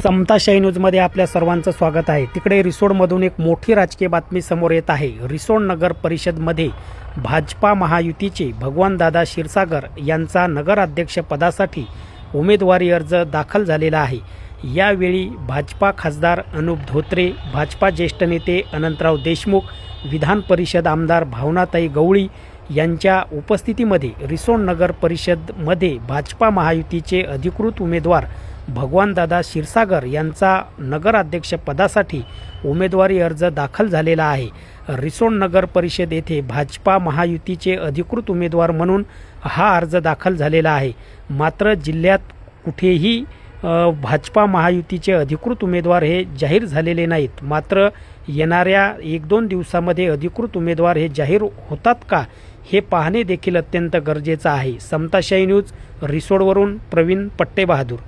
समताशाही न्यूजमध्ये आपल्या सर्वांचं स्वागत आहे। तिकडे रिसोडमधून एक मोठी राजकीय बातमी समोर येत आहे। रिसोड नगर परिषदमध्ये भाजपा महायुतीचे भगवानदादा क्षीरसागर यांचा नगराध्यक्ष पदासाठी उमेदवारी अर्ज दाखल झालेला आहे। यावेळी भाजपा खासदार अनुप धोत्रे, भाजपा ज्येष्ठ नेते अनंतराव देशमुख, विधान परिषद आमदार भावनाताई गवळी यांच्या उपस्थितीमध्ये रिसोड नगर परिषदमध्ये भाजपा महायुतीचे अधिकृत उमेदवार भगवानदादा क्षीरसागर यांचा नगराध्यक्ष पदासाठी उमेदवारी अर्ज दाखल झालेला आहे। रिसोड नगर परिषद येथे भाजपा महायुतीचे अधिकृत उमेदवार म्हणून हा अर्ज दाखल झालेला आहे। मात्र जिल्ह्यात कुठेही भाजपा महायुतीचे अधिकृत उमेदवार हे जाहीर झालेले नाहीत। मात्र येणाऱ्या 1-2 दिवसांमध्ये अधिकृत उमेदवार हे जाहीर होतात का हे पाहणे देखील अत्यंत गरजेचे आहे। समताशाही न्यूज रिसोडवरून प्रवीण पट्टे बहादूर।